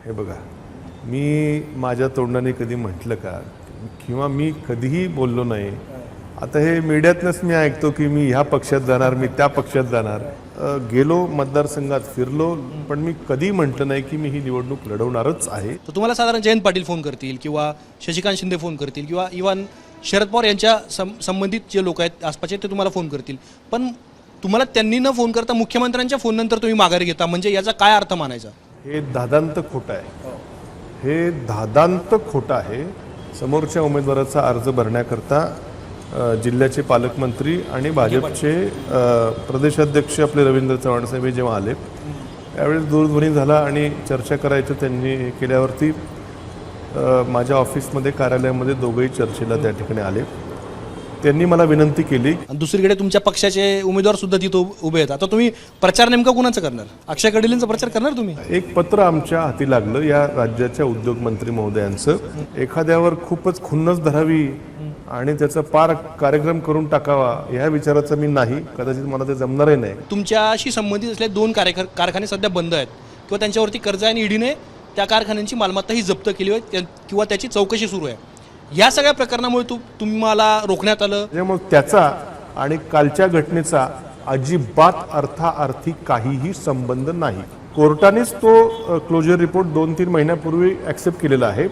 हे बघा, मी माझ्या तोंडाने कधी म्हटलं का किंवा मी कधीही बोललो नाही. आता हे मीडियातनंच मी ऐकतो की मी ह्या पक्षात जाणार, मी त्या पक्षात जाणार. गेलो मतदारसंघात फिरलो, पण मी कधी म्हटलं नाही की मी ही निवडणूक लढवणारच आहे. तर तुम्हाला साधारण जयंत पाटील फोन करतील किंवा शशिकांत शिंदे फोन करतील किंवा इव्हन शरद पवार यांच्या संबंधित जे लोक आहेत आसपासचे ते तुम्हाला फोन करतील, पण तुम्हाला त्यांनी न फोन करता मुख्यमंत्र्यांच्या फोन नंतर तुम्ही माघारी घेता, म्हणजे याचा काय अर्थ मानायचा? हे धादांत खोटं आहे. हे धादांत खोटं आहे. समोरच्या उमेदवाराचा अर्ज भरण्याकरता जिल्ह्याचे पालकमंत्री आणि भाजपचे प्रदेशाध्यक्ष आपले रवींद्र चव्हाण साहेब जेव्हा आले त्यावेळेस दूरध्वनी झाला आणि चर्चा करायचं त्यांनी केल्यावरती माझ्या ऑफिसमध्ये कार्यालयामध्ये दोघंही चर्चेला त्या ठिकाणी आले. त्यांनी मला विनंती केली. आणि दुसरीकडे तुमच्या पक्षाचे उमेदवार सुद्धा तिथं उभे आहेत. आता तुम्ही प्रचार नेमका कुणाचा करणार? अक्षय कडिलेंचा प्रचार करणार तुम्ही? एक पत्र आमच्या हाती लागलं या राज्याच्या उद्योगमंत्री महोदयांचं. एखाद्यावर खूपच खुन्नस धरावी आणि त्याचा पार कार्यक्रम करून टाकावा ह्या विचाराचा मी नाही. कदाचित मला ते जमणारही नाही. तुमच्याशी संबंधित असलेले 2 कारखाने सध्या बंद आहेत किंवा त्यांच्यावरती कर्ज आहे आणि ईडीने त्या कारखान्यांची मालमत्ताही जप्त केली आहे किंवा त्याची चौकशी सुरू आहे. या सगळ्या प्रकरणामुळे तुम्हाला रोखण्यात आलं. मग त्याचा आणि कालच्या घटनेचा अजिबात अर्थार्थी काहीही संबंध नाही. कोर्टानेच तो क्लोजर रिपोर्ट 2-3 महिन्यापूर्वी ॲक्सेप्ट केलेला आहे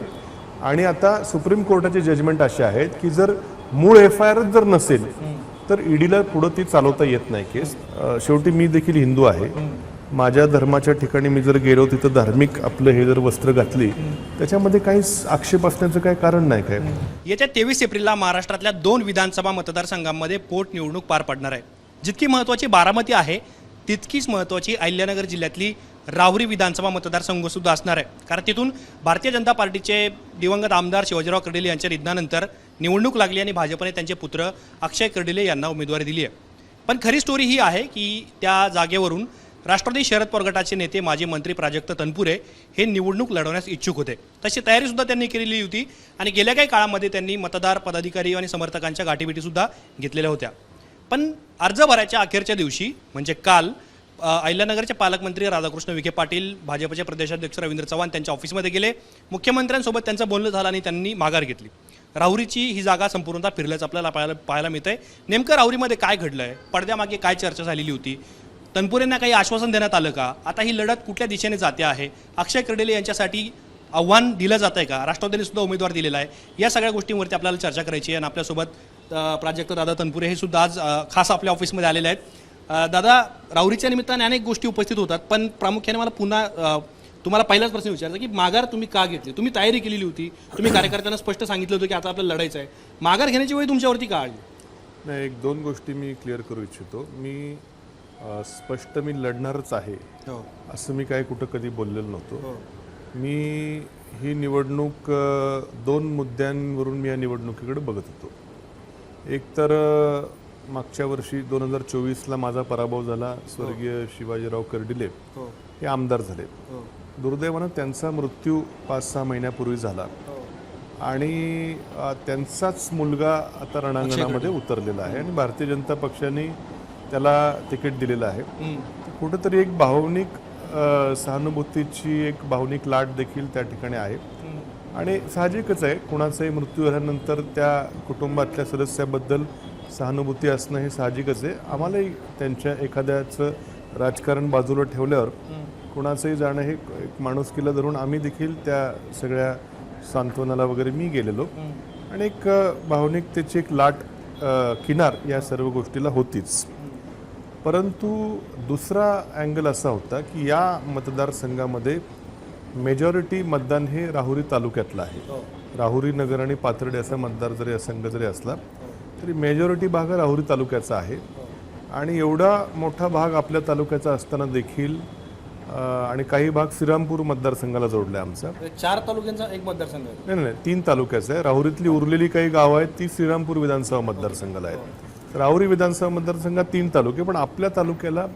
आणि आता सुप्रीम कोर्टाचे जजमेंट असे आहेत की जर मूळ FIR जर नसेल तर ईडीला पुढं ती चालवता येत नाही केस. शेवटी मी देखील हिंदू आहे. माझ्या धर्माच्या ठिकाणी मी जर गेलो तिथं धार्मिक आपलं हे जर वस्त्र घातली त्याच्यामध्ये काही आक्षेप असण्याचं काही कारण नाही. काय येत्या 23 एप्रिलला महाराष्ट्रातल्या 2 विधानसभा मतदारसंघांमध्ये पोटनिवडणूक पार पडणार आहे. जितकी महत्त्वाची बारामती आहे तितकीच महत्त्वाची अहिल्यानगर जिल्ह्यातली राहुरी विधानसभा मतदारसंघ सुद्धा असणार आहे. कारण तिथून भारतीय जनता पार्टीचे दिवंगत आमदार शिवाजीराव कर्डिले यांच्या निधनानंतर निवडणूक लागली आणि भाजपने त्यांचे पुत्र अक्षय कर्डिले यांना उमेदवारी दिली आहे. पण खरी स्टोरी ही आहे की त्या जागेवरून राष्ट्रवादी शरद पवार गटाचे नेते माजी मंत्री प्राजक्त तनपुरे हे निवडणूक लढवण्यास इच्छुक होते. तशी तयारीसुद्धा त्यांनी केलेली होती आणि गेल्या काही काळामध्ये त्यांनी मतदार पदाधिकारी आणि समर्थकांच्या गाठीभेटीसुद्धा घेतलेल्या होत्या. पण अर्ज भरायच्या अखेरच्या दिवशी म्हणजे काल अहिल्यानगरचे पालकमंत्री राधाकृष्ण विखे पाटील भाजपचे प्रदेशाध्यक्ष रवींद्र चव्हाण त्यांच्या ऑफिसमध्ये गेले. मुख्यमंत्र्यांसोबत त्यांचं बोलणं झालं आणि त्यांनी माघार घेतली. राहुरीची ही जागा संपूर्णतः फिरल्याचं आपल्याला पाहायला मिळतं आहे. नेमकं राहुरीमध्ये काय घडलं आहे, पडद्यामागे काय चर्चा झालेली होती, तनपुरेंना काही आश्वासन देण्यात आलं का, आता ही लढत कुठल्या दिशेने जाते आहे, अक्षय कर्डिले यांच्यासाठी आव्हान दिलं जात आहे का, राष्ट्रवादीने सुद्धा उमेदवार दिलेला आहे, या सगळ्या गोष्टींवरती आपल्याला चर्चा करायची आहे. आणि आपल्यासोबत प्राजक्त दादा तनपुरे हे सुद्धा आज खास आपल्या ऑफिसमध्ये आलेले आहेत. दादा, राहुरीच्या निमित्ताने अनेक गोष्टी उपस्थित होतात, पण प्रामुख्याने मला पुन्हा तुम्हाला पहिलाच प्रश्न विचारायचा की माघार तुम्ही का घेतली? तुम्ही तयारी केलेली होती, तुम्ही कार्यकर्त्यांना स्पष्ट सांगितलं होतं की आता आपल्याला लढायचं आहे, माघार घेण्याची वेळ तुमच्यावरती का आली? नाही, 1-2 गोष्टी मी क्लिअर करू इच्छितो. मी स्पष्ट मी लढणारच आहे असं मी काय कुठं कधी बोललेलं नव्हतो. मी ही निवडणूक 2 मुद्द्यांवरून मी या निवडणुकीकडे बघत होतो. एक तर मागच्या वर्षी 2024ला माझा पराभव झाला. स्वर्गीय शिवाजीराव कर्डिले हे आमदार झाले. दुर्दैवानं त्यांचा मृत्यू 5-6 महिन्यापूर्वी झाला आणि त्यांचाच मुलगा आता रणांगणामध्ये उतरलेला आहे आणि भारतीय जनता पक्षाने त्याला तिकीट दिलेलं आहे. कुठेतरी एक भावनिक सहानुभूतीची एक भावनिक लाट देखील त्या ठिकाणी आहे आणि साहजिकच आहे कुणाचाही मृत्यू झाल्यानंतर त्या कुटुंबातल्या सदस्याबद्दल सहानुभूती असणं हे साहजिकच आहे. आम्हालाही त्यांच्या एखाद्याचं राजकारण बाजूला ठेवल्यावर कुणाचंही जाणं हे एक माणुसकीला धरून आम्ही देखील त्या सगळ्या सांत्वनाला वगैरे मी गेलेलो आणि एक भावनिकतेची एक लाट किनार या सर्व गोष्टीला होतीच. परंतु दुसरा अँगल असा होता की या मतदारसंघामध्ये मेजॉरिटी मतदान हे राहुरी तालुक्यातलं आहे. राहुरी नगर आणि पाथर्डी असा मतदार संघ जरी असला तरी मेजॉरिटी भाग हा राहुरी तालुक्याचा आहे आणि एवढा मोठा भाग आपल्या तालुक्याचा असताना देखील आणि काही भाग श्रीरामपूर मतदारसंघाला जोडला आहे. आमचा 4 तालुक्यांचा एक मतदारसंघ आहे. नाही, 3 तालुक्याचा आहे. राहुरीतली उरलेली काही गावं आहेत ती श्रीरामपूर विधानसभा मतदारसंघाला आहेत. राहुरी विधानसभा मतदारसंघात 3 तालुके, पण आपल्या तालुक्याला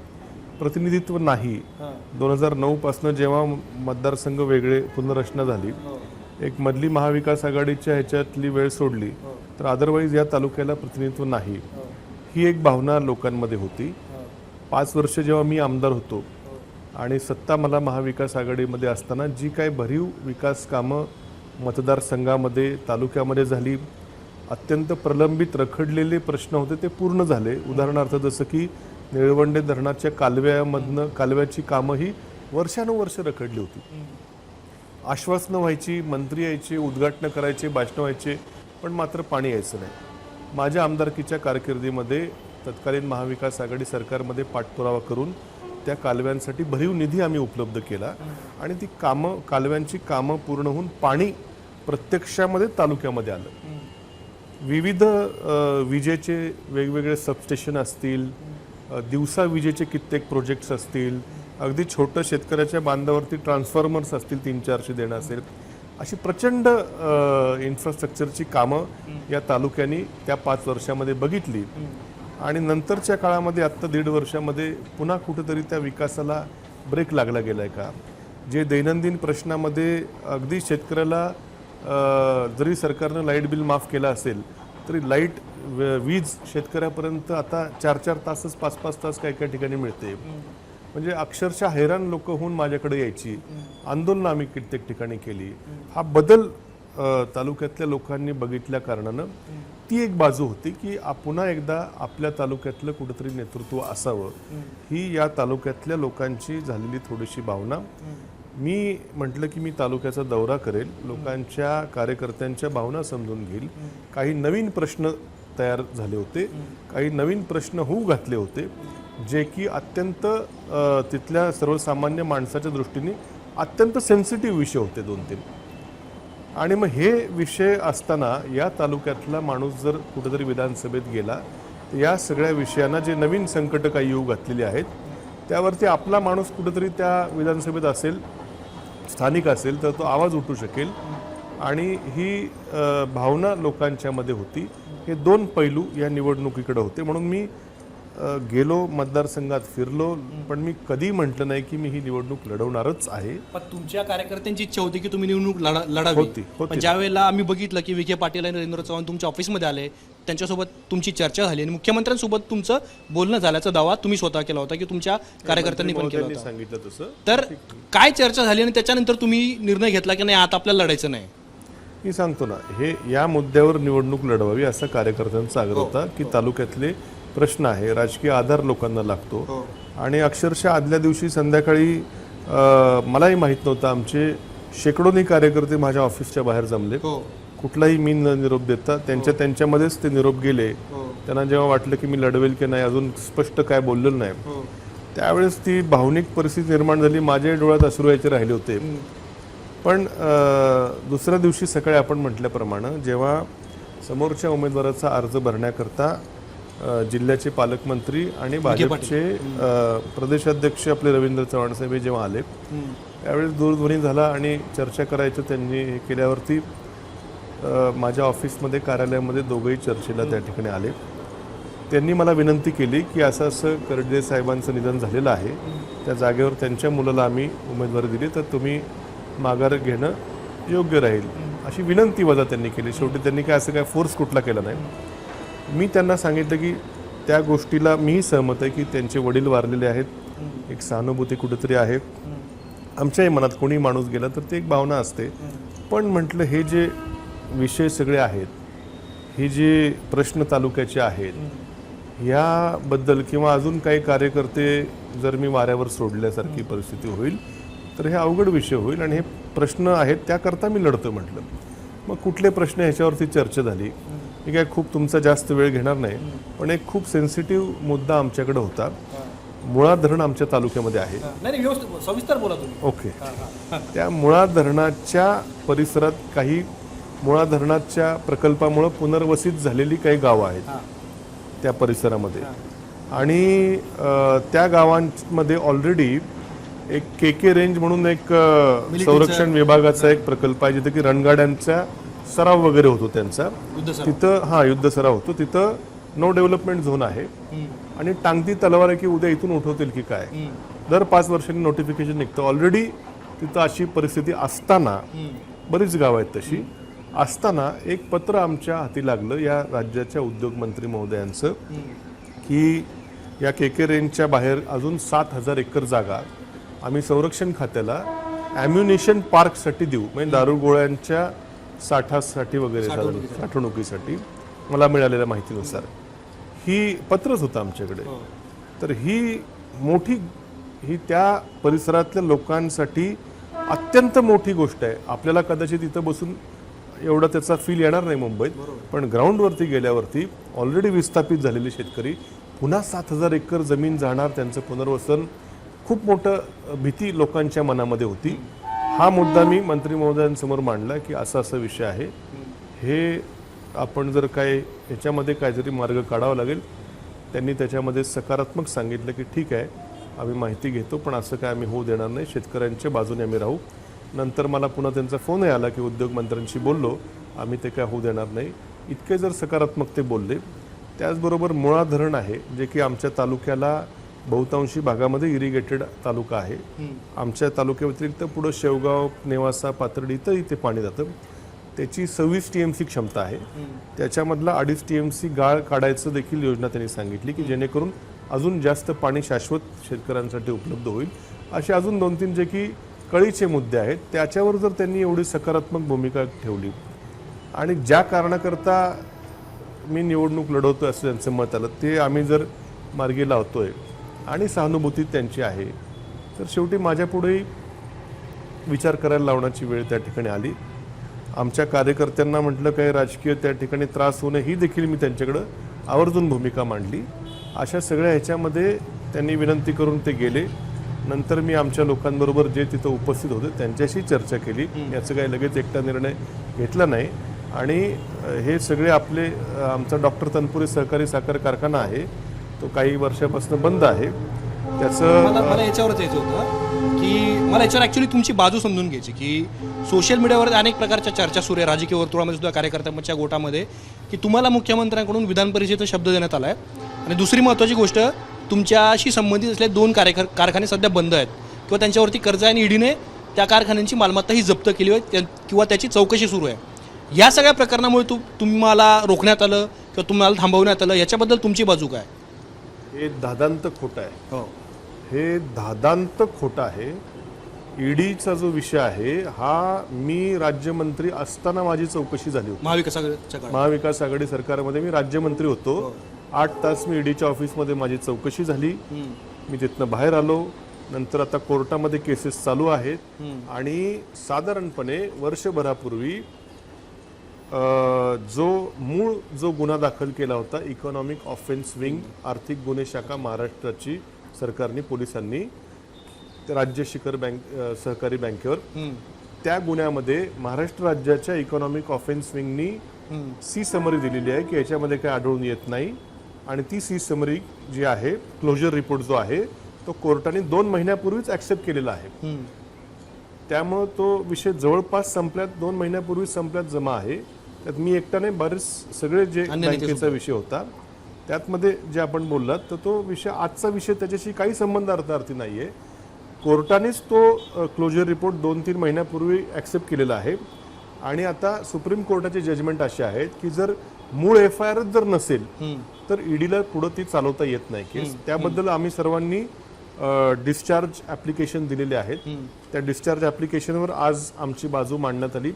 प्रतिनिधित्व नाही. 2009 पासून जेव्हा मतदारसंघ वेगळे पुनर्रचना झाली, एक मधली महाविकास आघाडीच्या ह्याच्यातली वेळ सोडली तर अदरवाईज या तालुक्याला प्रतिनिधित्व नाही. ही एक भावना लोकांमध्ये होती. 5 वर्ष जेव्हा मी आमदार होतो आणि सत्ता मला महाविकास आघाडीमध्ये असताना जी काही भरीव विकास कामं मतदारसंघामध्ये तालुक्यामध्ये झाली, अत्यंत प्रलंबित रखडलेले प्रश्न होते ते पूर्ण झाले. उदाहरणार्थ जसं की निळवंडे धरणाच्या कालव्याची कामं ही वर्षानुवर्ष रखडली होती. आश्वासनं व्हायची, मंत्री यायचे, उद्घाटनं करायचे, भाषणं व्हायचे, पण मात्र पाणी यायचं नाही. माझ्या आमदारकीच्या कारकिर्दीमध्ये तत्कालीन महाविकास आघाडी सरकारमध्ये पाठपुरावा करून त्या कालव्यांसाठी भरीव निधी आम्ही उपलब्ध केला आणि ती कालव्यांची कामं पूर्ण होऊन पाणी प्रत्यक्षामध्ये तालुक्यामध्ये आलं. विविध विजेचे वेगवेगळे सबस्टेशन असतील, दिवसा विजेचे कित्येक प्रोजेक्ट्स असतील, अगदी छोटं शेतकऱ्याच्या बांधावरती ट्रान्सफॉर्मर्स असतील 300-400 देणं असेल, अशी प्रचंड इन्फ्रास्ट्रक्चरची कामं या तालुक्यांनी त्या 5 वर्षामध्ये बघितली. आणि नंतरच्या काळामध्ये आत्ता 1.5 वर्षामध्ये पुन्हा कुठेतरी त्या विकासाला ब्रेक लागला गेला आहे का? जे दैनंदिन प्रश्नामध्ये अगदी शेतकऱ्याला जरी सरकारनं लाईट बिल माफ केलं असेल तरी वीज शेतकऱ्यापर्यंत आता 4-4 तासच 5-5 तास काही ठिकाणी मिळते. म्हणजे अक्षरशः हैराण लोक होऊन माझ्याकडे यायची, आंदोलनं आम्ही कित्येक ठिकाणी केली. हा बदल तालुक्यातल्या लोकांनी बघितल्या कारणानं ती एक बाजू होती की पुन्हा एकदा आपल्या तालुक्यातलं कुठेतरी नेतृत्व असावं, ही या तालुक्यातल्या लोकांची झालेली थोडीशी भावना. मी म्हटलं की मी तालुक्याचा दौरा करेल, लोकांच्या कार्यकर्त्यांच्या भावना समजून घेईल. काही नवीन प्रश्न तयार झाले होते, काही नवीन प्रश्न होऊ घातले होते, जे की अत्यंत तिथल्या सर्वसामान्य माणसाच्या दृष्टीने अत्यंत सेन्सिटिव्ह विषय होते 2-3. आणि मग हे विषय असताना या तालुक्यातला माणूस जर कुठेतरी विधानसभेत गेला तर या सगळ्या विषयांना जे नवीन संकट काही येऊ घातलेली आहेत त्यावरती आपला माणूस कुठेतरी त्या विधानसभेत असेल, स्थानिक असेल, तर तो आवाज उठू शकेल. आणि ही भावना लोकांच्यामध्ये होती. हे 2 पैलू या निवडणुकीकडे होते. म्हणून मी गेलो, मतदारसंघात फिरलो, पण मी कधी म्हटलं नाही की मी ही निवडणूक लढवणारच आहे. पण तुमच्या कार्यकर्त्यांची इच्छा होती की तुम्ही निवडणूक लढावी. पण ज्या वेळेला आम्ही बघितलं की विखे पाटील आणि नरेंद्र चव्हाण तुमच्या ऑफिसमध्ये आले, त्यांच्यासोबत तुमची चर्चा झाली आणि मुख्यमंत्र्यांसोबत तुमचं बोलणं झाल्याचा दावा तुम्ही स्वतः केला होता की तुमच्या कार्यकर्त्यांनी पण केला होता. सांगितलं तसं. तर काय चर्चा झाली आणि त्याच्यानंतर तुम्ही निर्णय घेतला की नाही आता आपल्याला लढायचं नाही? मी सांगतो ना, हे या मुद्द्यावर निवडणूक लढवावी असा कार्यकर्त्यांचा आग्रह होता की तालुक्यातले प्रश्न आहे, राजकीय आधार लोकांना लागतो. आणि अक्षरशः आदल्या दिवशी संध्याकाळी मलाही माहीत नव्हतं, आमचे शेकडोनी कार्यकर्ते माझ्या ऑफिसच्या बाहेर जमले. कुठलाही मी निरोप देता त्यांच्यामध्येच ते निरोप गेले. त्यांना जेव्हा वाटलं की मी लढवेल की नाही, अजून स्पष्ट काय बोललेलं नाही, त्यावेळेस ती भावनिक परिस्थिती निर्माण झाली. माझ्या डोळ्यात अश्रू यायचे राहिले होते. पण दुसऱ्या दिवशी सकाळी आपण म्हटल्याप्रमाणे जेव्हा समोरच्या उमेदवाराचा अर्ज भरण्याकरता जिल्ह्याचे पालकमंत्री आणि भाजपचे प्रदेशाध्यक्ष आपले रवींद्र चव्हाण साहेब जेव्हा आले, त्यावेळेस दूरध्वनी झाला आणि चर्चा करायचं त्यांनी हे केल्यावरती माझ्या ऑफिसमध्ये कार्यालयामध्ये दोघंही चर्चेला त्या ठिकाणी आले. त्यांनी मला विनंती केली की असं असं करडे साहेबांचं निधन झालेलं आहे, त्या जागेवर त्यांच्या मुलाला आम्ही उमेदवारी दिली, तर तुम्ही माघार घेणं योग्य राहील अशी विनंती वजा त्यांनी केली. शेवटी त्यांनी काय असं काय फोर्स कुठला केला नाही. मी त्यांना सांगितलं की त्या गोष्टीला मीही सहमत आहे की त्यांचे वडील वारलेले आहेत, एक सहानुभूती कुठेतरी आहे. आमच्याही मनात कोणी माणूस गेला तर ते एक भावना असते. पण म्हटलं हे जे विषय सगळे आहेत, हे जे प्रश्न तालुक्याचे आहेत, याबद्दल किंवा अजून काही कार्यकर्ते जर मी वाऱ्यावर सोडल्यासारखी परिस्थिती होईल तर हे अवघड विषय होईल आणि हे प्रश्न आहेत त्याकरता मी लढतो म्हटलं. मग कुठले प्रश्न ह्याच्यावरती चर्चा झाली. मी काय खूप तुमचा जास्त वेळ घेणार नाही, पण एक खूप सेन्सिटिव्ह मुद्दा आमच्याकडे होता. मुळा धरण आमच्या तालुक्यामध्ये आहे. सविस्तर बोला तुम्ही. ओके. त्या मुळा धरणाच्या परिसरात काही मुळा धरणाच्या प्रकल्पामुळे पुनर्वसित झालेली काही गावं आहेत त्या परिसरामध्ये. आणि त्या गावांमध्ये ऑलरेडी एक के रेंज म्हणून एक संरक्षण विभागाचा एक प्रकल्प आहे, जिथे की रणगाड्यांचा सराव वगैरे होतो त्यांचा. तिथं युद्ध सराव होतो. तिथं नो डेव्हलपमेंट झोन आहे आणि टांगती तलवार आहे की उद्या इथून उठवतील की काय. दर 5 वर्षांनी नोटिफिकेशन निघतं. ऑलरेडी तिथं अशी परिस्थिती असताना, बरीच गाव आहेत तशी असताना, एक पत्र आमच्या हाती लागलं या राज्याच्या उद्योग मंत्री महोदयांचं की या के रेंजच्या बाहेर अजून 7,000 एकर जागा आम्ही संरक्षण खात्याला ॲम्युनिशन पार्कसाठी देऊ, म्हणजे दारुगोळ्यांच्या साठासाठी वगैरे साठवणुकीसाठी मला मिळालेल्या माहितीनुसार ही पत्रच होतं आमच्याकडे. तर ही मोठी ही त्या परिसरातल्या लोकांसाठी अत्यंत मोठी गोष्ट आहे. आपल्याला कदाचित इथं बसून एवढा त्याचा फील येणार नाही मुंबईत, पण ग्राउंडवरती गेल्यावरती ऑलरेडी विस्थापित झालेले शेतकरी पुन्हा 7,000 एकर जमीन जाणार, त्यांचं पुनर्वसन, खूप मोठं भीती लोकांच्या मनामध्ये होती. हा मुद्दा मी मंत्री महोदयांसमोर मांडला की असा असा विषय आहे, हे आपण जर काय ह्याच्यामध्ये काहीतरी मार्ग काढावा लागेल. त्यांनी त्याच्यामध्ये सकारात्मक सांगितलं की ठीक आहे, आम्ही माहिती घेतो, पण असं काय आम्ही होऊ देणार नाही, शेतकऱ्यांच्या बाजूने आम्ही राहू. नंतर मला पुन्हा त्यांचा फोनही आला की उद्योगमंत्र्यांशी बोललो, आम्ही ते काय होऊ देणार नाही. इतके जर सकारात्मक ते बोलले. त्याचबरोबर मुळा धरण आहे, जे की आमच्या तालुक्याला बहुतांशी भागामध्ये इरिगेटेड तालुका आहे. आमच्या तालुक्याव्यतिरिक्त पुढं शेवगाव, नेवासा, पाथर्डी इथंही ते पाणी जातं. त्याची 26 TMC क्षमता आहे. त्याच्यामधला 2.5 TMC गाळ काढायचं देखील योजना त्यांनी सांगितली की जेणेकरून अजून जास्त पाणी शाश्वत शेतकऱ्यांसाठी उपलब्ध होईल. असे अजून 2-3 जे की कळीचे मुद्दे आहेत, त्याच्यावर जर त्यांनी एवढी सकारात्मक भूमिका ठेवली आणि ज्या कारणाकरता मी निवडणूक लढवतोय असं त्यांचं मत आलं, ते आम्ही जर मार्गी लावतोय आणि सहानुभूती त्यांची आहे, तर शेवटी माझ्यापुढेही विचार करायला लावण्याची वेळ त्या ठिकाणी आली. आमच्या कार्यकर्त्यांना म्हटलं काही राजकीय त्या ठिकाणी त्रास होऊ नये, ही देखील मी त्यांच्याकडं आवर्जून भूमिका मांडली. अशा सगळ्या ह्याच्यामध्ये त्यांनी विनंती करून ते गेले. नंतर मी आमच्या लोकांबरोबर जे तिथं उपस्थित होते त्यांच्याशी चर्चा केली. याचं काही लगेच एकटा निर्णय घेतला नाही. आणि हे सगळे आपले आमचा डॉक्टर तनपुरे सहकारी साखर कारखाना आहे, तो काही वर्षापासून बंद आहे. त्याचं मला याच्यावरच यायचं होतं की मला याच्यावर ॲक्च्युली तुमची बाजू समजून घ्यायची की सोशल मीडियावर अनेक प्रकारच्या चर्चा सुरू आहे, राजकीय वर्तुळामध्ये सुद्धा, कार्यकर्त्यांच्या गोटामध्ये, की तुम्हाला मुख्यमंत्र्यांकडून विधान परिषदेचा शब्द देण्यात आला आहे. आणि दुसरी महत्त्वाची गोष्ट, तुमच्याशी संबंधित असलेले 2 कारखाने सध्या बंद आहेत किंवा त्यांच्यावरती कर्ज आहे आणि ईडीने त्या कारखान्यांची मालमत्ताही जप्त केली आहे किंवा त्याची चौकशी सुरू आहे. या सगळ्या प्रकरणामुळे तुम्हाला रोखण्यात आलं किंवा तुम्हाला थांबवण्यात आलं, याच्याबद्दल तुमची बाजू काय? हे दादांत खोटं आहे. हे दादांत खोटं आहे. ईडीचा जो विषय आहे हा मी राज्यमंत्री असताना माझी चौकशी झाली होती. महाविकास आघाडी सरकारमध्ये मी राज्यमंत्री होतो. 8 तास मी ईडीच्या ऑफिसमध्ये माझी चौकशी झाली. मी तिथनं बाहेर आलो. नंतर आता कोर्टामध्ये केसेस चालू आहेत आणि साधारणपणे वर्षभरापूर्वी जो गुन्हा दाखल केला होता, इकॉनॉमिक ऑफेन्स विंग, आर्थिक गुन्हे शाखा महाराष्ट्राची सरकारने, पोलिसांनी राज्य शिखर सहकारी बँकेवर, त्या गुन्ह्यामध्ये महाराष्ट्र राज्याच्या इकॉनॉमिक ऑफेन्स विंगनी सी समरी दिलेली आहे की याच्यामध्ये काही आढळून येत नाही. आणि ती सी समरी जी आहे, क्लोजर रिपोर्ट जो आहे, तो कोर्टाने 2 महिन्यापूर्वीच ऍक्सेप्ट केलेला आहे. त्यामुळे तो विषय जवळपास संपल्यात, 2 महिन्यापूर्वीच संपल्यात जमा आहे. त्यात मी एकट्याने बरेच सगळे जे बँकेचा विषय होता त्यातमध्ये जे आपण बोललात, तर तो विषय, आजचा विषय त्याच्याशी काही संबंध अर्थार्थी नाहीये. कोर्टानेच तो क्लोजर रिपोर्ट 2-3 महिन्यापूर्वी ऍक्सेप्ट केलेला आहे. आणि आता सुप्रीम कोर्टाचे जजमेंट असे आहेत की जर मूळ FIR जर नसेल तर ईडीला पुढे ती चालवता येत नाही केस. त्याबद्दल आम्ही सर्वांनी डिस्चार्ज ॲप्लिकेशन दिलेले आहेत. त्या डिस्चार्ज ॲप्लिकेशनवर आज आमची बाजू मांडण्यात आली.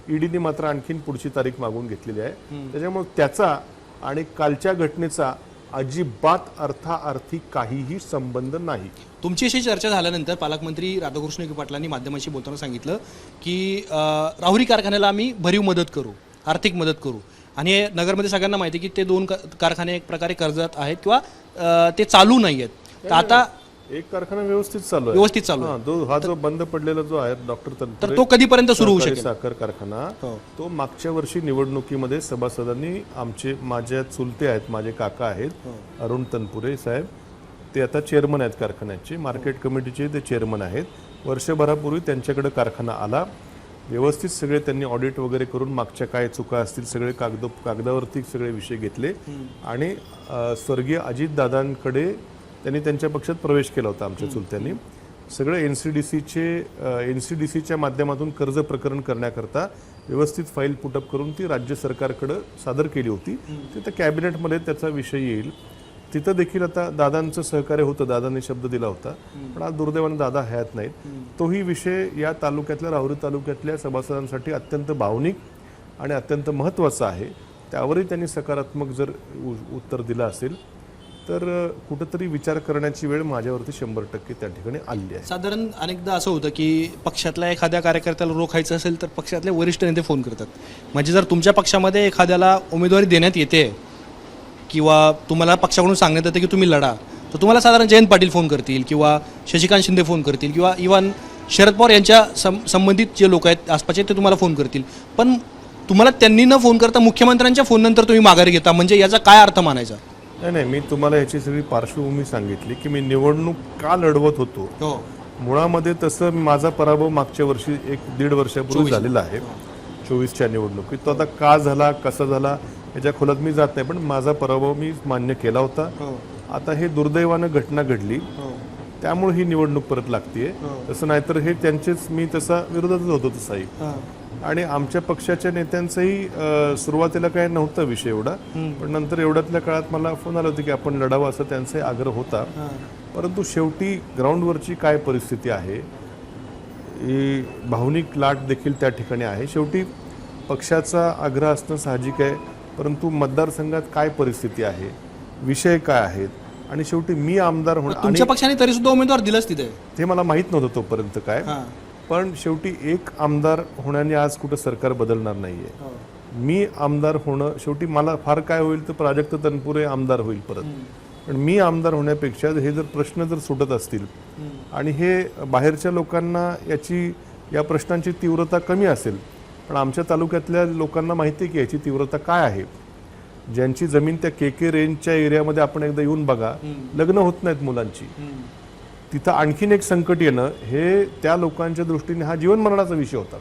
ईडीने मात्र आणखीन पुढची तारीख मागून घेतलेली आहे. त्याच्यामुळे त्याचा आणि कालच्या घटनेचा अजिबात अर्थार्थी काहीही संबंध नाही. तुमची अशी चर्चा झाल्यानंतर पालकमंत्री राधाकृष्ण विखे पाटलांनी माध्यमांशी बोलताना सांगितलं की राहुरी कारखान्याला आम्ही भरीव मदत करू, आर्थिक मदत करू. आणि नगरमध्ये सगळ्यांना माहिती की ते 2 कारखाने एक प्रकारे कर्जात आहेत किंवा ते चालू नाही आहेत. तर आता एक कारखाना व्यवस्थित चालू आहे. हा जो बंद पडलेला जो आहे डॉक्टर तनपुरे, तो कधीपर्यंत सुरू होऊ शकेल? साखर कारखाना तो मागच्या वर्षी निवडणुकीमध्ये सभासदांनी, माझ्या चुलते आहेत, माझे काका आहेत अरुण तनपुरे साहेब, ते आता चेअरमन आहेत कारखान्याचे, मार्केट कमिटीचे ते चेअरमन आहेत. वर्षभरापूर्वी त्यांच्याकडे कारखाना आला. व्यवस्थित सगळे त्यांनी ऑडिट वगैरे करून मागच्या काय चुका असतील सगळे कागदावरती सगळे विषय घेतले आणि स्वर्गीय अजितदादांकडे त्यांनी त्यांच्या पक्षात प्रवेश केला होता. आमच्या चुलत्यांनी सगळं एनसीडीसीच्या माध्यमातून कर्ज प्रकरण करण्याकरता व्यवस्थित फाईल पुटअप करून ती राज्य सरकारकडे सादर केली होती. तिथं कॅबिनेटमध्ये त्याचा विषय येईल. तिथं देखील आता दादांचं सहकार्य होतं, दादांनी शब्द दिला होता, पण आज दुर्दैवाने दादा हयात नाहीत. तोही विषय या तालुक्यातल्या, राहुरी तालुक्यातल्या सभासदांसाठी अत्यंत भावनिक आणि अत्यंत महत्त्वाचा आहे. त्यावरही त्यांनी सकारात्मक जर उत्तर दिलं असेल तर कुठंतरी विचार करण्याची वेळ माझ्यावरती 100% त्या ठिकाणी आली आहे. साधारण अनेकदा असं होतं की पक्षातल्या एखाद्या कार्यकर्त्याला रोखायचं असेल तर पक्षातले वरिष्ठ नेते फोन करतात. म्हणजे जर तुमच्या पक्षामध्ये एखाद्याला उमेदवारी देण्यात येते किंवा तुम्हाला पक्षाकडून सांगण्यात येतं की तुम्ही लढा, तर तुम्हाला साधारण जयंत पाटील फोन करतील किंवा शशिकांत शिंदे फोन करतील किंवा इव्हन शरद पवार यांच्या संबंधित जे लोक आहेत आसपासचे ते तुम्हाला फोन करतील. पण तुम्हाला त्यांनी न फोन करता मुख्यमंत्र्यांच्या फोननंतर तुम्ही माघारी घेता, म्हणजे याचा काय अर्थ मानायचा? नाही, मी तुम्हाला ह्याची सगळी पार्श्वभूमी सांगितली की मी निवडणूक का लढवत होतो. मुळामध्ये तसं माझा पराभव मागच्या वर्षी 1-1.5 वर्षापूर्वी झालेला आहे, 24च्या निवडणुकीत. तो आता का झाला, कसा झाला याच्या खोलात मी जात नाही, पण माझा पराभव मी मान्य केला होता. आता हे दुर्दैवानं घटना घडली, त्यामुळे ही निवडणूक परत लागतीये. तसं नाहीतर हे त्यांचेच, मी तसा विरोधातच होतो तसाही. आणि आमच्या पक्षाच्या नेत्यांचाही सुरुवातीला काय नव्हता विषय एवढा, पण नंतर एवढ्यातल्या काळात मला फोन आला होता की आपण लढावं असं त्यांचाही आग्रह होता. परंतु शेवटी ग्राउंडवरची काय परिस्थिती आहे, ही भावनिक लाट देखील त्या ठिकाणी आहे. शेवटी पक्षाचा आग्रह असणं साहजिक आहे, परंतु मतदारसंघात काय परिस्थिती आहे, विषय काय आहेत, आणि शेवटी मी आमदार होणार. तुमच्या पक्षाने तरी सुद्धा उमेदवार दिलाच तिथे, ते मला माहित नव्हतं तोपर्यंत काय. पण शेवटी एक आमदार होण्याने आज कुठं सरकार बदलणार नाहीये. मी आमदार होणं, शेवटी मला फार काय होईल तर प्राजक्त तनपुरे आमदार होईल परत, पण मी आमदार होण्यापेक्षा हे जर प्रश्न जर सुटत असतील आणि हे बाहेरच्या लोकांना या प्रश्नांची तीव्रता कमी असेल, पण आमच्या तालुक्यातल्या लोकांना माहिती आहे की याची तीव्रता काय आहे. ज्यांची जमीन त्या KK रेंजच्या एरियामध्ये आपण एकदा येऊन बघा, लग्न होत नाहीत मुलांची, तिथं आणखीन एक संकट येणं हे त्या लोकांच्या दृष्टीने हा जीवन मरणाचा विषय होता.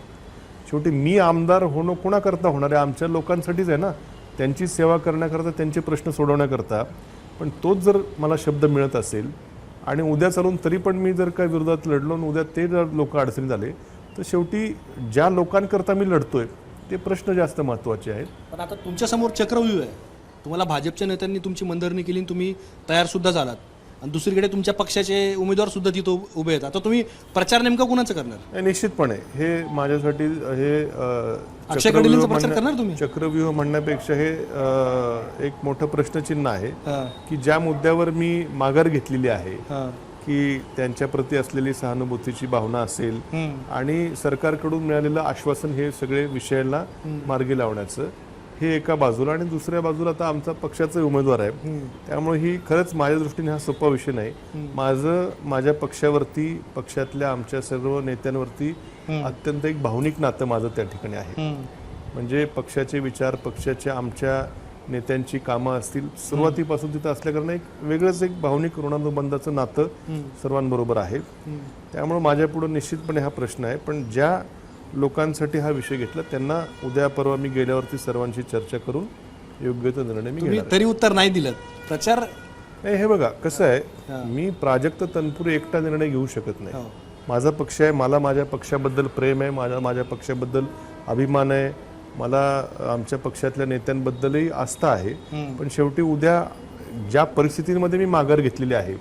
शेवटी मी आमदार होणं कोणाकरता होणार आहे, आमच्या लोकांसाठीच आहे ना, त्यांची सेवा करण्याकरता, त्यांचे प्रश्न सोडवण्याकरता. पण तोच जर मला शब्द मिळत असेल आणि उद्या चालून तरी पण मी जर काय विरोधात लढलो आणि उद्या ते जर लोक अडचणी झाले, तर शेवटी ज्या लोकांकरता मी लढतोय ते प्रश्न जास्त महत्त्वाचे आहेत. पण आता तुमच्या समोर चक्रव्यूह आहे, तुम्हाला भाजपच्या नेत्यांनी तुमची मनधरणी केली, तुम्ही तयार सुद्धा झालात, आणि दुसरीकडे तुमच्या पक्षाचे उमेदवार सुद्धा तिथं उभे आहेत. आता तुम्ही प्रचार नेमका कुणाचं करणार? निश्चितपणे हे माझ्यासाठी हे अक्षय कडिलेंचा प्रचार करणार तुम्ही? चक्रव्यूह म्हणण्यापेक्षा हे एक मोठं प्रश्नचिन्ह आहे की ज्या मुद्द्यावर मी माघार घेतलेली आहे, की त्यांच्या प्रती असलेली सहानुभूतीची भावना असेल आणि सरकारकडून मिळालेलं आश्वासन, हे सगळे विषयाला मार्गी लावण्याचं, हे एका बाजूला. आणि दुसऱ्या बाजूला आता आमचा पक्षाचा उमेदवार आहे, त्यामुळे ही खरंच माझ्या दृष्टीने हा सोपा विषय नाही. माझ्या पक्षावरती, पक्षातल्या आमच्या सर्व नेत्यांवरती अत्यंत एक भावनिक नातं माझं त्या ठिकाणी आहे. म्हणजे पक्षाचे विचार, पक्षाच्या आमच्या नेत्यांची कामं असतील, सुरुवातीपासून तिथं असल्याकारणे एक वेगळंच एक भावनिक ऋणानुबंधाचं नातं सर्वांबरोबर आहे. त्यामुळे माझ्या पुढे निश्चितपणे हा प्रश्न आहे. पण ज्या लोकांसाठी हा विषय घेतला त्यांना उद्या परवा मी गेल्यावरती सर्वांशी चर्चा करून योग्य तो निर्णय मी घेणार. तरी उत्तर नाही दिलं प्रचार नाही. हे बघा कसं आहे, मी प्राजक्त तनपुरे एकटा निर्णय घेऊ शकत नाही. माझा पक्ष आहे, मला माझ्या पक्षाबद्दल प्रेम आहे, माझ्या पक्षाबद्दल अभिमान आहे, मला आमच्या पक्षातल्या नेत्यांबद्दलही आस्था आहे. पण शेवटी उद्या ज्या परिस्थितीमध्ये मी माघार घेतलेली आहे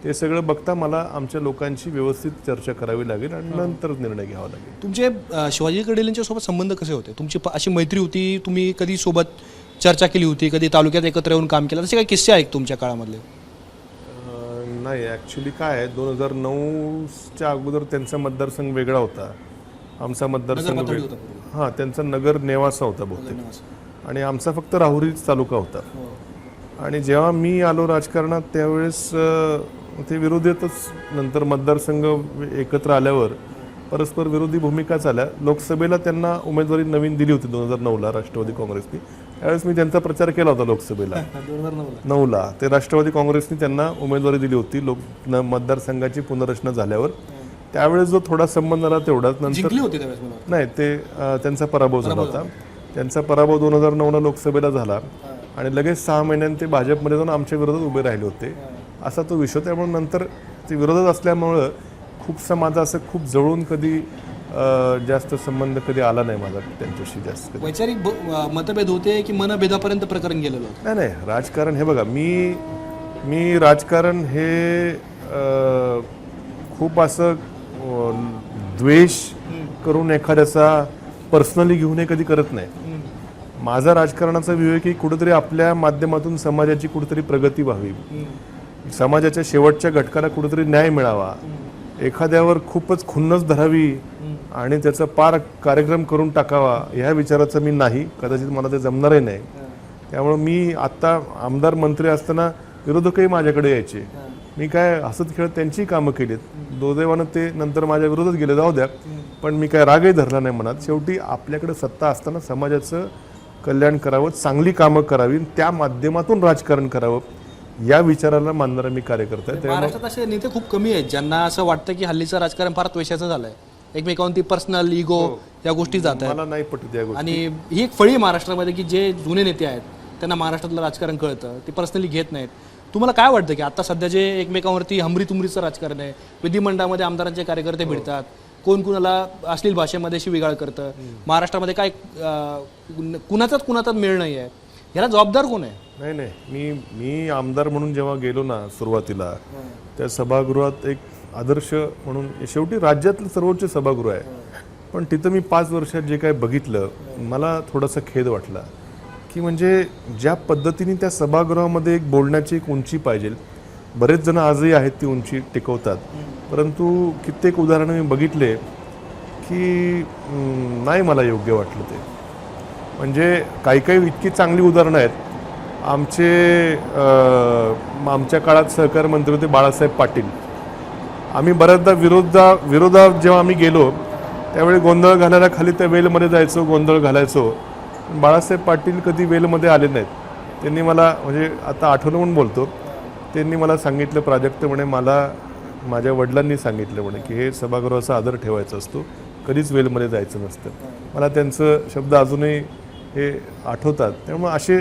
ते सगळं बघता मला आमच्या लोकांची व्यवस्थित चर्चा करावी लागेल आणि नंतर निर्णय घ्यावा लागेल. तुमचे शिवाजी कडिलेंच्या सोबत संबंध कसे होते? तुमची अशी मैत्री होती, तुम्ही कधी सोबत चर्चा केली होती, कधी तालुक्यात एकत्र येऊन काम केलं, असे काही किस्से आहेत तुमच्या काळामधले? नाही, ॲक्च्युली काय आहे, 2009च्या अगोदर त्यांचा मतदारसंघ वेगळा होता, आमचा मतदारसंघ त्यांचा नगर नेवासा होता बहुतेक, आणि आमचा फक्त राहुरीच तालुका होता. आणि जेव्हा मी आलो राजकारणात त्यावेळेस ते विरोधीतच, नंतर मतदारसंघ एकत्र आल्यावर परस्पर विरोधी भूमिका झाल्या. लोकसभेला त्यांना उमेदवारी नवीन दिली होती 2009ला राष्ट्रवादी काँग्रेसने. त्यावेळेस मी त्यांचा प्रचार केला होता लोकसभेला 2009ला. ते राष्ट्रवादी काँग्रेसने त्यांना उमेदवारी दिली होती मतदारसंघाची पुनर्रचना झाल्यावर. त्यावेळेस जो थोडा संबंध आला तेवढाच, नंतर नाही, ते त्यांचा पराभव झाला होता. त्यांचा पराभव 2009ला लोकसभेला झाला आणि लगेच 6 महिन्यांनी ते भाजपमध्ये जाऊन आमच्या विरोधात उभे राहिले होते, असा तो विषय. त्यामुळे नंतर ते विरोधात असल्यामुळं खूपसा माझा असं खूप जवळून कधी जास्त संबंध कधी आला नाही माझा त्यांच्याशी जास्त. वैचारिक मतभेद होते की मनभेदापर्यंत प्रकरण गेलेलं? नाही, राजकारण हे बघा, मी मी राजकारण हे खूप असं द्वेष करून एखाद्याचा पर्सनली घेऊन हे कधी करत नाही. माझा राजकारणाचा व्यू आहे की कुठेतरी आपल्या माध्यमातून समाजाची कुठेतरी प्रगती व्हावी, समाजाच्या शेवटच्या घटकाला कुठेतरी न्याय मिळावा, एखाद्यावर खूपच खुन्नस धरावी आणि त्याचा पार कार्यक्रम करून टाकावा ह्या विचाराचं मी नाही. कदाचित मला ते जमणारही नाही. त्यामुळे मी आत्ता आमदार मंत्री असताना विरोधकही माझ्याकडे यायचे. मी काय हसत खेळत त्यांची कामं केलीत. दुर्दैवानं ते नंतर माझ्या विरोधात गेले, जाऊ द्या. पण मी काय रागही धरला नाही मनात. शेवटी आपल्याकडे सत्ता असताना समाजाचं कल्याण करावं, चांगली कामं करावी, त्या माध्यमातून राजकारण करावं या विचाराला मानणारा मी कार्यकर्ता आहे. महाराष्ट्रात असे नेते खूप कमी आहेत ज्यांना असं वाटतं की हल्लीचं राजकारण फार त्वेषाचं झालंय, एकमेकांवरती पर्सनल इगो या गोष्टी जात आहेत. मला नाही पटत या गोष्टी. आणि ही एक फळी महाराष्ट्रामध्ये की जे जुने नेते आहेत त्यांना महाराष्ट्रातलं राजकारण कळतं, ते पर्सनली घेत नाहीत. तुम्हाला काय वाटतं की आता सध्या जे एकमेकांवरती हमरी तुमरीचं राजकारण आहे, विधिमंडळामध्ये आमदारांचे कार्यकर्ते भिडतात, कोण कुणाला अश्लील भाषेमध्ये शिवीगाळ करतं, महाराष्ट्रामध्ये काय कुणाचाच मेळ नाही आहे, याला जबाबदार कोण आहे? नाही, मी आमदार म्हणून जेव्हा गेलो ना सुरुवातीला, त्या सभागृहात एक आदर्श म्हणून, शेवटी राज्यातलं सर्वोच्च सभागृह आहे, पण तिथं मी 5 वर्षात जे काय बघितलं मला थोडासा खेद वाटला की म्हणजे ज्या पद्धतीने त्या सभागृहामध्ये एक बोलण्याची एक उंची पाहिजे, बरेच जण आजही आहेत ती उंची टिकवतात, परंतु कित्येक उदाहरणं मी बघितले की नाही मला योग्य वाटलं ते. म्हणजे काही इतकी चांगली उदाहरणं आहेत. आमच्या काळात सहकार मंत्री होते बाळासाहेब पाटील. आम्ही बऱ्याचदा विरोधात जेव्हा आम्ही गेलो त्यावेळी गोंधळ घालायला खाली त्या वेलमध्ये जायचो, गोंधळ घालायचो. बाळासाहेब पाटील कधी वेलमध्ये आले नाहीत. त्यांनी मला, म्हणजे आता आठवलं म्हणून बोलतो, त्यांनी मला सांगितलं, प्राजक्त म्हणे, मला माझ्या वडिलांनी सांगितलं म्हणे की हे सभागृहाचा आदर ठेवायचा असतो, कधीच वेलमध्ये जायचं नसतं. मला त्यांचं शब्द अजूनही हे आठवतात. त्यामुळे असे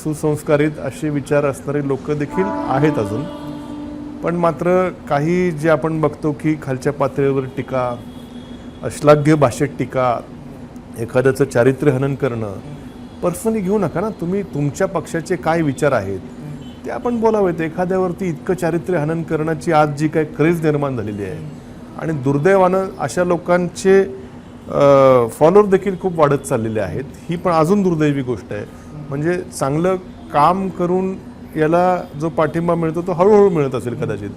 सुसंस्कारित असे विचार असणारे लोक देखील आहेत अजून. पण मात्र काही जे आपण बघतो की खालच्या पातळीवर टीका, अश्लाघ्य भाषेत टीका, एखाद्याचं चारित्र्य हनन करणं, पर्सनली घेऊ नका ना. तुम्ही तुमच्या पक्षाचे काय विचार आहेत ते आपण बोलावेत. एखाद्यावरती इतकं चारित्र्य हनन करण्याची आज जी काय क्रेज निर्माण झालेली आहे, आणि दुर्दैवानं अशा लोकांचे फॉलोअर देखील खूप वाढत चाललेले आहेत. ही पण अजून दुर्दैवी गोष्ट आहे. म्हणजे चांगलं काम करून याला जो पाठिंबा मिळतो तो हळूहळू मिळत असेल कदाचित,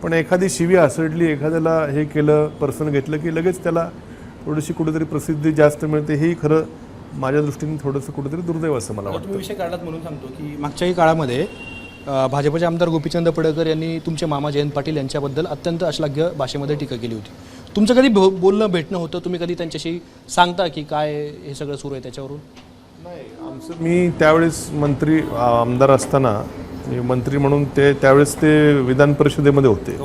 पण एखादी शिवी आसडली, एखाद्याला हे केलं, पर्सन घेतलं की लगेच त्याला थोडीशी कुठेतरी प्रसिद्धी जास्त मिळते. हेही खरं माझ्या दृष्टीने थोडंसं कुठेतरी दुर्दैव असं मला वाटतं. विषय काढलात म्हणून सांगतो की मागच्याही काळामध्ये भाजपचे आमदार गोपीचंद पडळकर यांनी तुमचे मामा जयंत पाटील यांच्याबद्दल अत्यंत अश्लाघ्य भाषेमध्ये टीका केली होती. तुमचं कधी बोलणं भेटणं होतं? तुम्ही कधी त्यांच्याशी सांगता की काय हे सगळं सुरू आहे त्याच्यावरून? नाही, मी त्यावेळेस आमदार असताना मी मंत्री म्हणून त्यावेळेस ते विधान परिषदेमध्ये होते.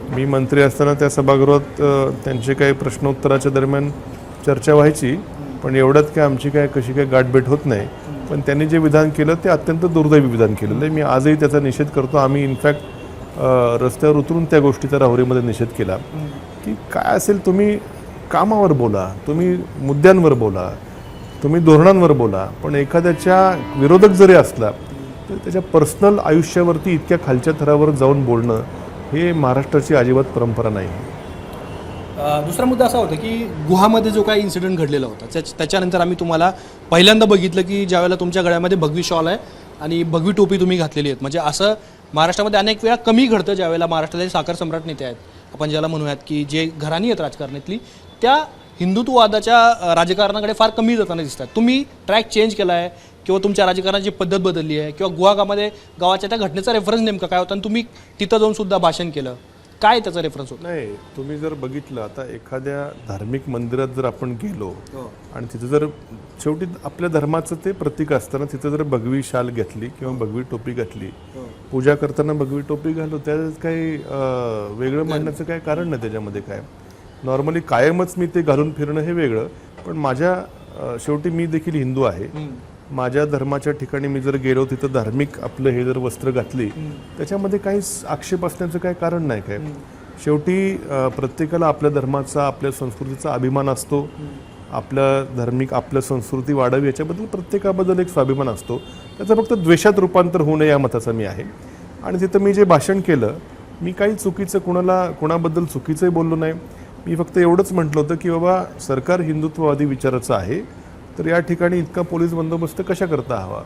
मी मंत्री असताना त्या सभागृहात त्यांचे काही प्रश्नोत्तराच्या दरम्यान चर्चा व्हायची, पण एवढ्यात काय आमची कशी काय गाठभेट होत नाही. पण त्यांनी जे विधान केलं ते अत्यंत दुर्दैवी विधान केलेलं आहे. मी आजही त्याचा निषेध करतो. आम्ही इनफॅक्ट रस्त्यावर उतरून त्या गोष्टीचा राहुरीमध्ये निषेध केला की काय असेल तुम्ही कामावर बोला, तुम्ही मुद्द्यांवर बोला, तुम्ही धोरणांवर बोला, पण एखाद्याच्या विरोधक जरी असला तर त्याच्या पर्सनल आयुष्यावरती इतक्या खालच्या थरावर जाऊन बोलणं हे महाराष्ट्राची अजिबात परंपरा नाही. दुसरा मुद्दा असा होता की गुहामध्ये जो काही इन्सिडेंट घडलेला होता त्याच्यानंतर आम्ही तुम्हाला पहिल्यांदा बघितलं की ज्यावेळेला तुमच्या गळ्यामध्ये भगवी शॉल आहे आणि भगवी टोपी तुम्ही घातलेली आहेत. म्हणजे असं महाराष्ट्रामध्ये अनेक वेळा कमी घडतं ज्यावेळेला महाराष्ट्रातील साखर सम्राट नेते आहेत, आपण ज्याला म्हणूयात की जे घराणी आहेत राजकारणातली, त्या हिंदुत्ववादाच्या राजकारणाकडे फार कमी जाताना दिसतात. तुम्ही ट्रॅक चेंज केला आहे किंवा तुमच्या राजकारणाची पद्धत बदलली आहे, किंवा गावाच्या त्या घटनेचा रेफरन्स नेमका काय होता आणि तुम्ही तिथं जाऊन सुद्धा भाषण केलं, काय त्याचा रेफरन्स होता? नाही, तुम्ही जर बघितलं, आता एखाद्या धार्मिक मंदिरात जर आपण गेलो आणि तिथं जर शेवटी आपल्या धर्माचं ते प्रतीक असताना तिथं जर भगवी शाल घेतली किंवा भगवी टोपी घातली, पूजा करताना भगवी टोपी घालू, त्यात काही वेगळं मांडण्याचं काय कारण नाही. त्याच्यामध्ये काय नॉर्मली कायमच मी ते घालून फिरणं हे वेगळं. पण माझ्या शेवटी मी देखील हिंदू आहे. माझ्या धर्माच्या ठिकाणी मी जर गेलो तिथं धार्मिक आपलं हे जर वस्त्र घातली त्याच्यामध्ये काहीच आक्षेप असण्याचं काही कारण नाही. काय शेवटी प्रत्येकाला आपल्या धर्माचा, आपल्या संस्कृतीचा अभिमान असतो. आपल्या संस्कृती वाढावी याच्याबद्दल प्रत्येकाबद्दल एक स्वाभिमान असतो. त्याचा फक्त द्वेषात रूपांतर होऊ नये या मताचा मी आहे. आणि तिथं मी जे भाषण केलं, मी काही चुकीचं कोणाबद्दल चुकीचंही बोललो नाही. मी फक्त एवढंच म्हटलं होतं की बाबा सरकार हिंदुत्ववादी विचाराचं आहे, तर या ठिकाणी इतका पोलीस बंदोबस्त कशा करता हवा.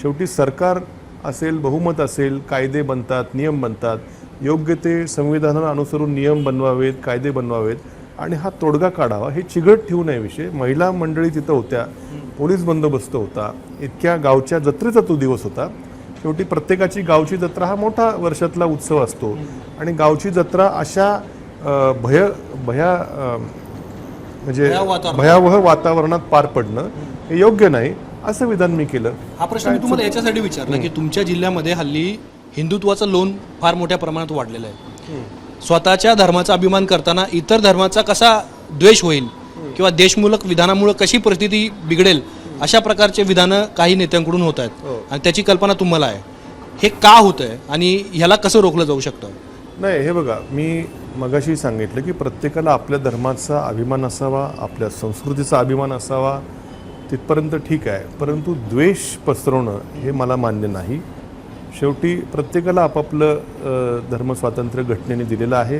शेवटी सरकार असेल, बहुमत असेल, कायदे बनतात, नियम बनतात, योग्य ते संविधानाला अनुसरून नियम बनवावेत, कायदे बनवावेत आणि हा तोडगा काढावा. हे चिघट ठेवू नये विषय. महिला मंडळी तिथं होत्या, पोलीस बंदोबस्त होता, इतक्या गावच्या जत्रेचा तो दिवस होता. शेवटी प्रत्येकाची गावची जत्रा हा मोठा वर्षातला उत्सव असतो आणि गावची जत्रा अशा म्हणजे भयावह वातावरणात पार पडणं हे योग्य नाही, असं विधान मी केलं. हा प्रश्न मी तुम्हाला याच्यासाठी विचारला की तुमच्या जिल्ह्यामध्ये हल्ली हिंदुत्वाचं लोन फार मोठ्या प्रमाणात वाढलेलं आहे. स्वतःच्या धर्माचा अभिमान करताना इतर धर्माचा कसा द्वेष होईल किंवा देशमूलक विधानामुळे कशी परिस्थिती बिघडेल अशा प्रकारचे विधानं काही नेत्यांकडून होत आहेत आणि त्याची कल्पना तुम्हाला आहे. हे का होतंय आणि ह्याला कसं रोखलं जाऊ शकतं? नाही, हे बघा, मी मगाशी सांगितलं की प्रत्येकाला आपल्या धर्माचा अभिमान असावा, आपल्या संस्कृतीचा अभिमान असावा, तिथपर्यंत ठीक आहे. परंतु द्वेष पसरवणं हे मला मान्य नाही. शेवटी प्रत्येकाला आपापलं धर्मस्वातंत्र्य घटनेने दिलेलं आहे,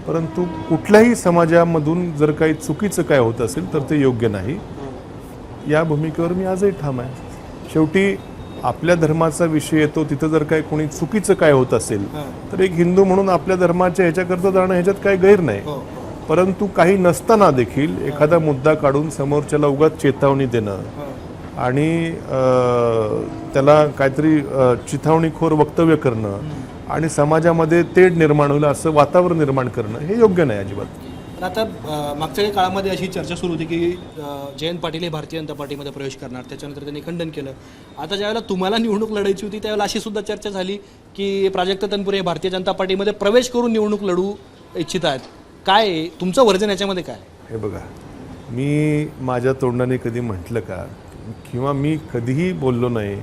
परंतु कुठल्याही समाजामधून जर काही चुकीचं काय होत असेल तर ते योग्य नाही. या भूमिकेवर मी आजही ठाम आहे. शेवटी आपल्या धर्माचा विषय येतो, तिथं जर काही कोणी चुकीचं काय होत असेल तर एक हिंदू म्हणून आपल्या धर्माच्या ह्याच्याकरता जाणं ह्याच्यात काही गैर नाही. परंतु काही नसताना देखील एखादा मुद्दा काढून समोरच्याला उगाच चेतावणी देणं आणि त्याला काहीतरी चिथावणीखोर वक्तव्य करणं आणि समाजामध्ये तेढ निर्माण होईल असं वातावरण निर्माण करणं हे योग्य नाही अजिबात. तर आता मागच्या काही काळामध्ये अशी चर्चा सुरू होती की जयंत पाटील हे भारतीय जनता पार्टीमध्ये प्रवेश करणार, त्याच्यानंतर त्यांनी खंडन केलं. आता ज्यावेळेला तुम्हाला निवडणूक लढायची होती त्यावेळेला अशी सुद्धा चर्चा झाली की प्राजक्त तनपुरे हे भारतीय जनता पार्टीमध्ये प्रवेश करून निवडणूक लढू इच्छित आहेत. काय तुमचं वर्जन याच्यामध्ये काय? हे बघा, मी माझ्या तोंडाने कधी म्हटलं का किंवा मी कधीही बोललो नाही.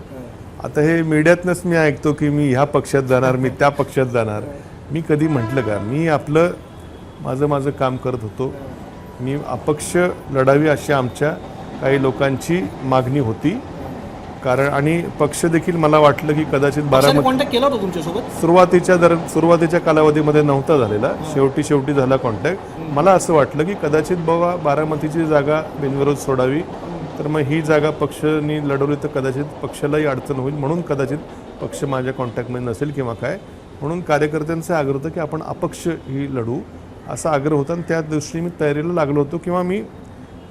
आता हे मीडियातनंच मी ऐकतो की मी ह्या पक्षात जाणार, मी त्या पक्षात जाणार. मी कधी म्हटलं का? मी आपलं माझं काम करत होतो. मी अपक्ष लढावी अशी आमच्या काही लोकांची मागणी होती. कारण आणि पक्ष देखील मला वाटलं की कदाचित बारामती कॉन्टॅक्ट केला होता तुमच्यासोबत सुरुवातीच्या कालावधीमध्ये नव्हता झालेला, शेवटी झाला कॉन्टॅक्ट. मला असं वाटलं की कदाचित बाबा बारामतीची जागा बिनविरोध सोडावी, तर मग ही जागा पक्षाने लढवली तर कदाचित पक्षालाही अडचण होईल, म्हणून कदाचित पक्ष माझ्या कॉन्टॅक्टमध्ये नसेल किंवा काय. म्हणून कार्यकर्त्यांचा आग्रह होता की आपण अपक्ष ही लढू असा आग्रह होता आणि त्या दृष्टीने मी तयारीला लागलो होतो. किंवा मी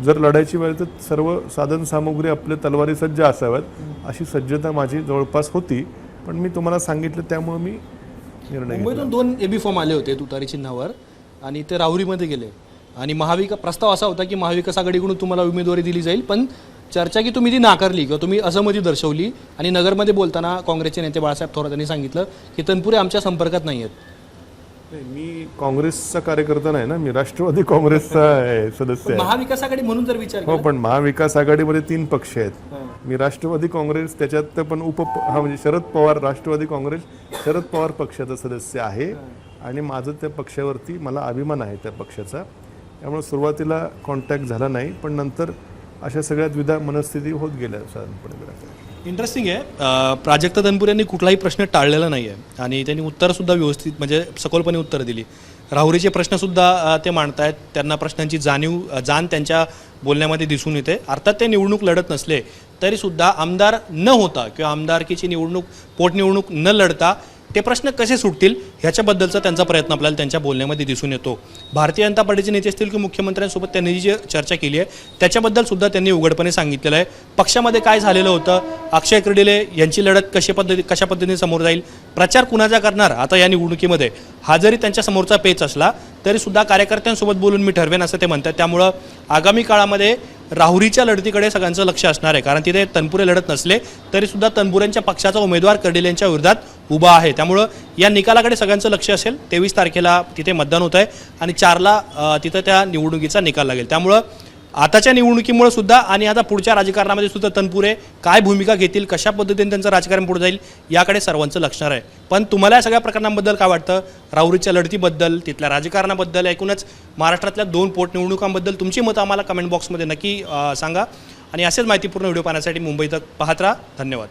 जर लढायची वेळ तर सर्व साधन सामुग्री आपल्या तलवारी सज्ज असाव्यात अशी सज्जता माझी जवळपास होती. पण मी तुम्हाला सांगितलं त्यामुळे मी निर्णय घेतला. मुंबईतून 2 AB फॉर्म आले होते तुतारी चिन्हावर आणि ते राहुरीमध्ये गेले आणि प्रस्ताव असा होता की महाविकास आघाडीकडून तुम्हाला उमेदवारी दिली जाईल, पण चर्चा की तुम्ही ती नाकारली किंवा तुम्ही असहमती दर्शवली. आणि नगरमध्ये बोलताना काँग्रेसचे नेते बाळासाहेब थोरात यांनी सांगितलं की तनपुरे आमच्या संपर्कात नाही आहेत. मी काँग्रेसचा कार्यकर्ता नाही ना, मी राष्ट्रवादी काँग्रेसचा सदस्य आहे. महाविकास आघाडी म्हणून जर विचार हो, पण महाविकास आघाडीमध्ये 3 पक्ष आहेत. मी राष्ट्रवादी काँग्रेस, त्याच्यात पण म्हणजे शरद पवार, राष्ट्रवादी काँग्रेस शरद पवार पक्षाचा सदस्य आहे आणि माझं त्या पक्षावरती मला अभिमान आहे त्या पक्षाचा. त्यामुळे सुरुवातीला कॉन्टॅक्ट झाला नाही, पण नंतर अशा सगळ्या द्विधा मनस्थिती होत गेल्या साधारणपणे. इंटरेस्टिंग आहे. प्राजक्त तनपुरे यांनी कुठलाही प्रश्न टाळलेला नाही आहे आणि त्यांनी उत्तरसुद्धा व्यवस्थित म्हणजे सखोलपणे उत्तरं दिली. राहुरीचे प्रश्नसुद्धा ते मांडतायत. त्यांना प्रश्नांची जाण त्यांच्या बोलण्यामध्ये दिसून येते. अर्थात ते निवडणूक लढत नसले तरीसुद्धा आमदार न होता किंवा आमदारकीची निवडणूक पोटनिवडणूक न लढता ते प्रश्न कसे सुटतील ह्याच्याबद्दलचा त्यांचा प्रयत्न आपल्याला त्यांच्या बोलण्यामध्ये दिसून येतो. भारतीय जनता पार्टीचे नेते असतील की मुख्यमंत्र्यांसोबत त्यांनी जी चर्चा केली आहे त्याच्याबद्दल सुद्धा त्यांनी उघडपणे सांगितलेलं आहे. पक्षामध्ये काय झालेलं होतं, अक्षय कर्डिले यांची लढत कशा पद्धतीने समोर जाईल, प्रचार कुणाचा करणार आता या निवडणुकीमध्ये, हा जरी त्यांच्या समोरचा पेच असला तरीसुद्धा कार्यकर्त्यांसोबत बोलून मी ठरवेन असं ते म्हणतात. त्यामुळं आगामी काळामध्ये राहुरीच्या लढतीकडे सगळ्यांचं लक्ष असणार आहे. कारण तिथे तनपुरे लढत नसले तरीसुद्धा तनपुरेंच्या पक्षाचा उमेदवार कर्डिले यांच्या विरोधात उभा आहे. त्यामुळं या निकालाकडे सगळ्यांचं लक्ष असेल. 23 तारखेला तिथे मतदान होत आहे आणि 4ला तिथं त्या निवडणुकीचा निकाल लागेल. त्यामुळं आताच्या निवडणुकीमुळे सुद्धा आणि आता पुढच्या राजकारणामध्ये सुद्धा तनपुरे काय भूमिका घेतील, कशा पद्धतीने त्यांचं राजकारण पुढे जाईल याकडे सर्वांचं लक्ष आहे. पण तुम्हाला या सगळ्या प्रकरणांबद्दल काय वाटतं? राहुरीच्या लढतीबद्दल, तिथल्या राजकारणाबद्दल, एकूणच महाराष्ट्रातल्या 2 पोटनिवडणुकांबद्दल तुमची मतं आम्हाला कमेंट बॉक्समध्ये नक्की सांगा. आणि असेच माहितीपूर्ण व्हिडिओ पाहण्यासाठी मुंबई तक पाहत राहा. धन्यवाद.